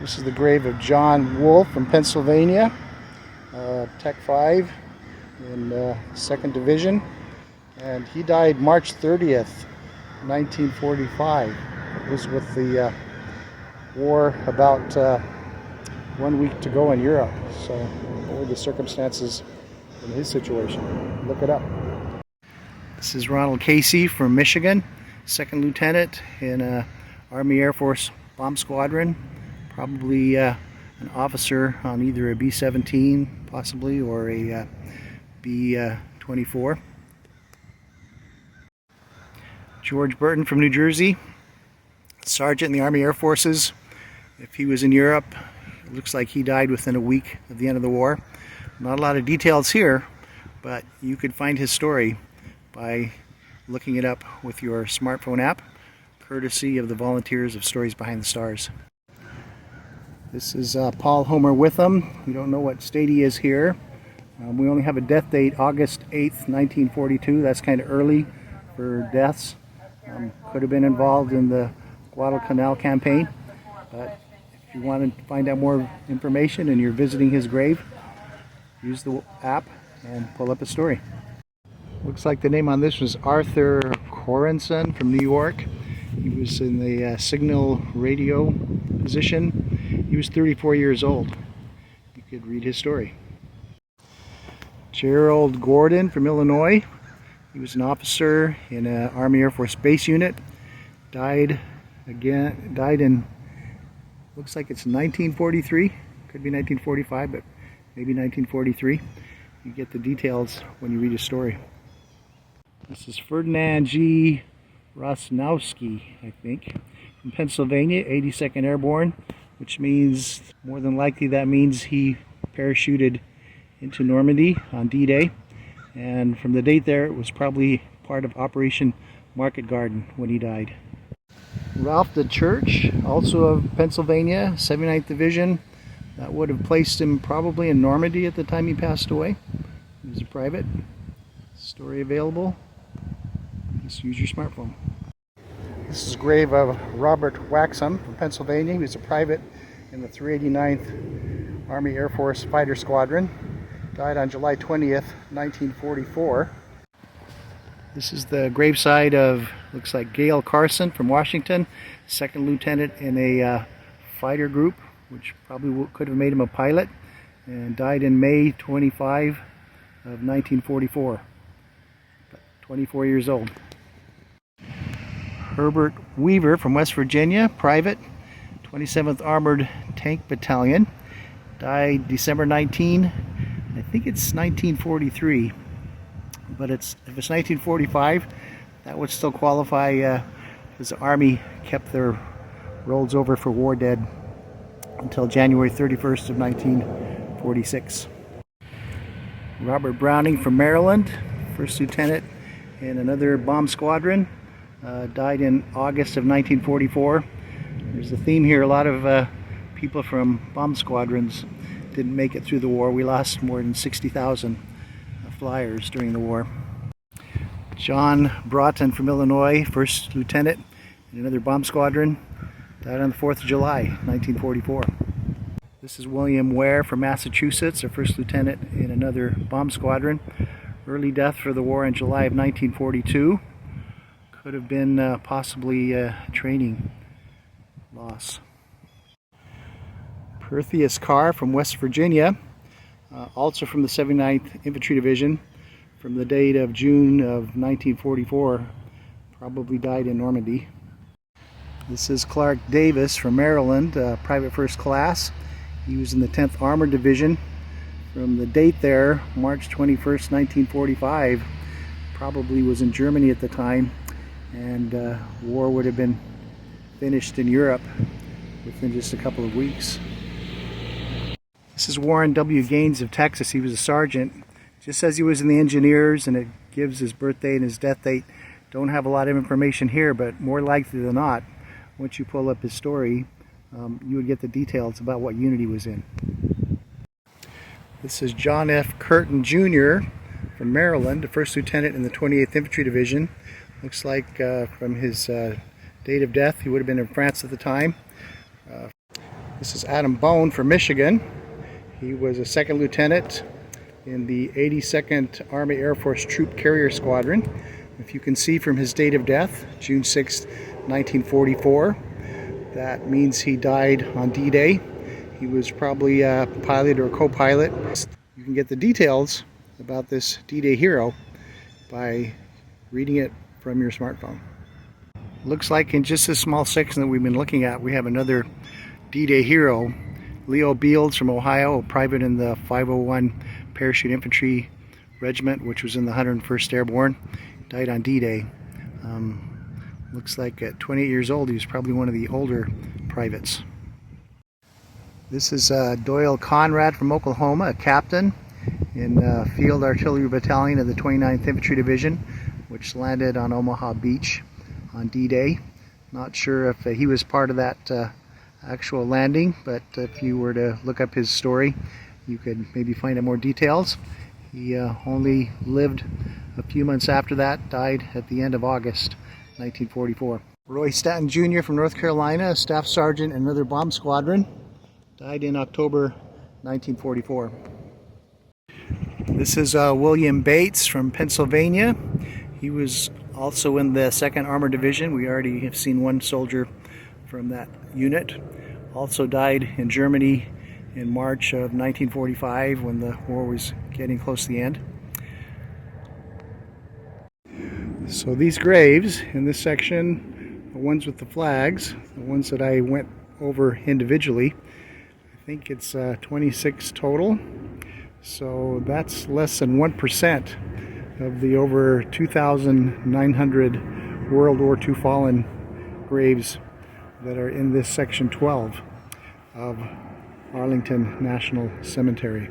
This is the grave of John Wolfe from Pennsylvania, Tech 5 in 2nd Division, and he died March 30th, 1945. It was with the war about 1 week to go in Europe. So what were the circumstances in his situation? Look it up. This is Ronald Casey from Michigan, 2nd Lieutenant in Army Air Force Bomb Squadron. Probably an officer on either a B-17 possibly or a B-24. George Burton from New Jersey, Sergeant in the Army Air Forces. If he was in Europe, it looks like he died within a week of the end of the war. Not a lot of details here, but you could find his story by looking it up with your smartphone app, courtesy of the volunteers of Stories Behind the Stars. This is Paul Homer Witham. We don't know what state he is here. We only have a death date, August 8th, 1942. That's kind of early for deaths. Could have been involved in the Guadalcanal campaign. But if you want to find out more information and you're visiting his grave, use the app and pull up a story. Looks like the name on this was Arthur Corenson from New York. He was in the signal radio position. He was 34 years old. You could read his story. Gerald Gordon from Illinois. He was an officer in an Army Air Force base unit. Died in, looks like it's 1943. Could be 1945, but maybe 1943. You get the details when you read his story. This is Ferdinand G. Rosnowski, I think, from Pennsylvania, 82nd Airborne, which means, more than likely, that means he parachuted into Normandy on D-Day. And from the date there, it was probably part of Operation Market Garden when he died. Ralph DeChurch, also of Pennsylvania, 79th Division. That would have placed him probably in Normandy at the time he passed away. He was a private. Story available. Just use your smartphone. This is the grave of Robert Waxham from Pennsylvania. He was a private in the 389th Army Air Force Fighter Squadron. Died on July 20th, 1944. This is the graveside of, looks like Gail Carson from Washington, 2nd Lieutenant in a fighter group, which probably could have made him a pilot, and died in May 25 of 1944. 24 years old. Herbert Weaver from West Virginia, private, 27th Armored Tank Battalion. Died December 19, I think it's 1943. But if it's 1945, that would still qualify because the Army kept their rolls over for war dead until January 31st of 1946. Robert Browning from Maryland, 1st Lieutenant in another bomb squadron, died in August of 1944. There's a theme here, a lot of people from bomb squadrons didn't make it through the war. We lost more than 60,000 flyers during the war. John Broughton from Illinois, 1st Lieutenant in another bomb squadron, died on the 4th of July, 1944. This is William Ware from Massachusetts, a 1st Lieutenant in another bomb squadron. Early death for the war in July of 1942. Could have been possibly training loss. Perthius Carr from West Virginia, also from the 79th Infantry Division, from the date of June of 1944, probably died in Normandy. This is Clark Davis from Maryland, private 1st class. He was in the 10th Armored Division. From the date there, March 21st, 1945, probably was in Germany at the time, and war would have been finished in Europe within just a couple of weeks. This is Warren W. Gaines of Texas. He was a sergeant. Just says he was in the engineers, and it gives his birthday and his death date. Don't have a lot of information here, but more likely than not, once you pull up his story, you would get the details about what unit he was in. This is John F. Curtin Jr. from Maryland, a 1st Lieutenant in the 28th Infantry Division. Looks like from his date of death, he would have been in France at the time. This is Adam Bone from Michigan. He was a second lieutenant in the 82nd Army Air Force Troop Carrier Squadron. If you can see from his date of death, June 6, 1944, that means he died on D-Day. He was probably a pilot or a co-pilot. You can get the details about this D-Day hero by reading it from your smartphone. Looks like in just this small section that we've been looking at, we have another D-Day hero, Leo Beals from Ohio, a private in the 501 Parachute Infantry Regiment, which was in the 101st Airborne. Died on D-Day. Looks like at 28 years old, he was probably one of the older privates. This is Doyle Conrad from Oklahoma, a captain in Field Artillery Battalion of the 29th Infantry Division, which landed on Omaha Beach on D-Day. Not sure if he was part of that actual landing, but if you were to look up his story, you could maybe find out more details. He only lived a few months after that, died at the end of August 1944. Roy Stanton Jr. from North Carolina, a staff sergeant in another bomb squadron, died in October 1944. This is William Bates from Pennsylvania. He was also in the 2nd Armored Division. We already have seen one soldier from that unit. Also died in Germany in March of 1945 when the war was getting close to the end. So these graves in this section, the ones with the flags, the ones that I went over individually, I think it's 26 total. So that's less than 1% of the over 2,900 World War II fallen graves that are in this section 12 of Arlington National Cemetery.